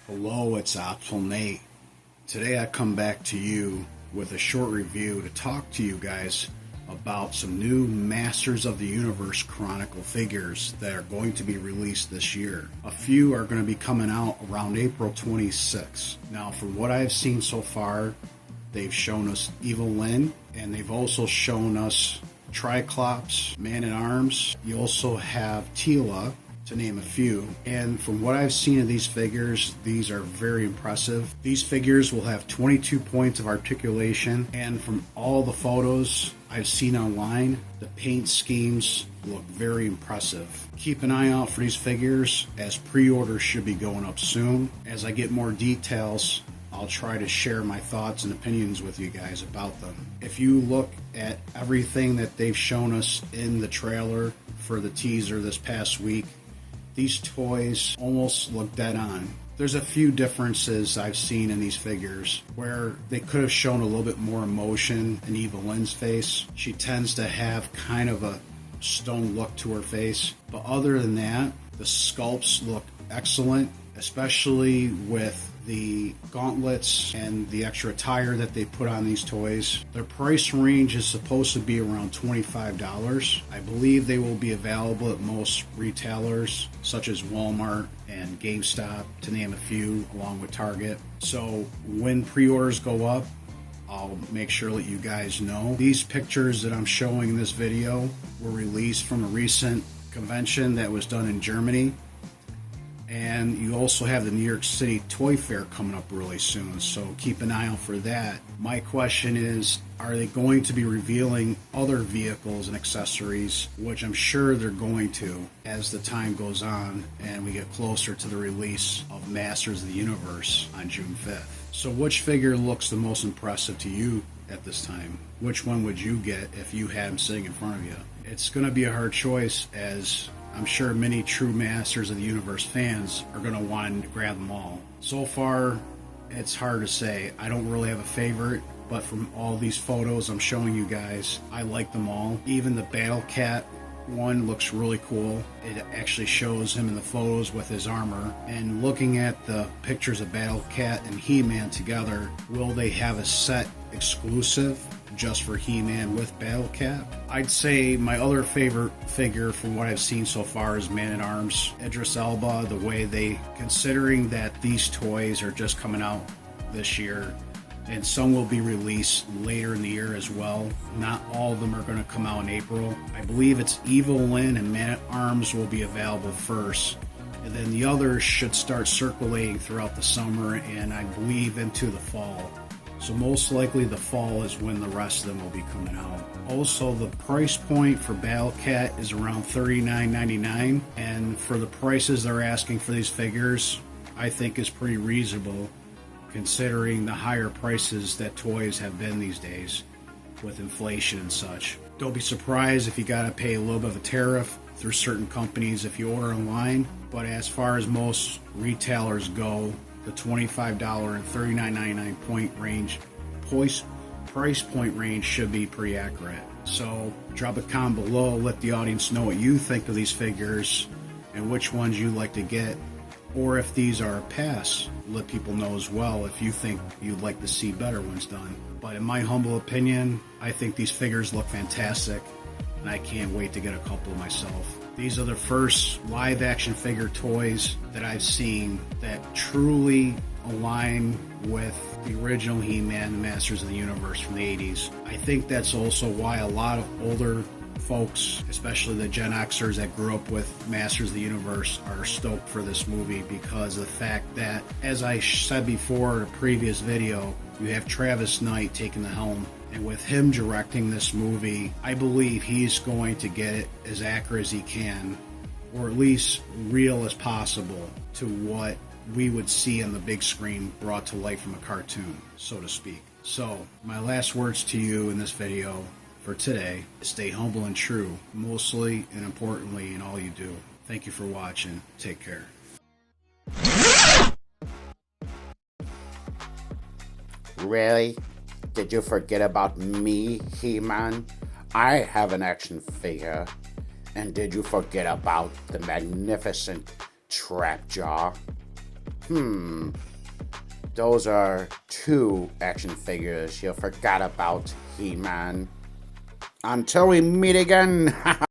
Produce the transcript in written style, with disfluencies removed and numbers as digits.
Hello, it's Optimal Nate. Today I come back to you with a short review to talk to you guys about some new Masters of the Universe Chronicle figures that are going to be released this year. A few are going to be coming out around April 26th. Now, from what I've seen so far, they've shown us Evil Lyn, and they've also shown us Triclops, Man-at-Arms. You also have Tila, to name a few. And from what I've seen of these figures, these are very impressive. These figures will have 22 points of articulation, and from all the photos I've seen online, the paint schemes look very impressive. Keep an eye out for these figures, as pre-orders should be going up soon. As I get more details, I'll try to share my thoughts and opinions with you guys about them. If you look at everything that they've shown us in the trailer for the teaser this past week, these toys almost look dead on. There's a few differences I've seen in these figures where they could have shown a little bit more emotion in Evil Lyn's face. She tends to have kind of a stone look to her face. But other than that, the sculpts look excellent, especially with the gauntlets and the extra attire that they put on these toys. Their price range is supposed to be around $25. I believe they will be available at most retailers such as Walmart and GameStop, to name a few, along with Target. So when pre-orders go up, I'll make sure that you guys know. These pictures that I'm showing in this video were released from a recent convention that was done in Germany. And you also have the New York City Toy Fair coming up really soon, so keep an eye out for that. My question is, are they going to be revealing other vehicles and accessories, which I'm sure they're going to as the time goes on and we get closer to the release of Masters of the Universe on June 5th. So which figure looks the most impressive to you at this time? Which one would you get if you had them sitting in front of you? It's going to be a hard choice, as I'm sure many true Masters of the Universe fans are going to want to grab them all. So far, it's hard to say. I don't really have a favorite, but from all these photos I'm showing you guys, I like them all. Even the Battle Cat one looks really cool. It actually shows him in the photos with his armor. And looking at the pictures of Battle Cat and He-Man together, will they have a set exclusive just for He-Man with Battle Cat? I'd say my other favorite figure from what I've seen so far is Man-at-Arms. Idris Elba, the way considering that these toys are just coming out this year, and some will be released later in the year as well. Not all of them are going to come out in April. I believe it's Evil Lyn and Man-at-Arms will be available first, and then the others should start circulating throughout the summer and I believe into the fall. So most likely the fall is when the rest of them will be coming out. Also, the price point for Battle Cat is around $39.99, and for the prices they're asking for these figures, I think is pretty reasonable considering the higher prices that toys have been these days with inflation and such. Don't be surprised if you gotta pay a little bit of a tariff through certain companies if you order online, but as far as most retailers go, the $25 and $39.99 point range, price point range should be pretty accurate. So drop a comment below, let the audience know what you think of these figures and which ones you'd like to get, or if these are a pass, let people know as well if you think you'd like to see better ones done. But in my humble opinion, I think these figures look fantastic, and I can't wait to get a couple myself. These are the first live action figure toys that I've seen that truly align with the original He-Man, the Masters of the Universe from the 80s. I think that's also why a lot of older folks, especially the Gen Xers that grew up with Masters of the Universe, are stoked for this movie because of the fact that, as I said before in a previous video, you have Travis Knight taking the helm. And with him directing this movie, I believe he's going to get it as accurate as he can, or at least real as possible to what we would see on the big screen brought to life from a cartoon, so to speak. So, my last words to you in this video for today is stay humble and true, mostly and importantly in all you do. Thank you for watching. Take care. Really? Did you forget about me, He-Man? I have an action figure. And did you forget about the magnificent Trapjaw? Those are 2 action figures you forgot about, He-Man. Until we meet again.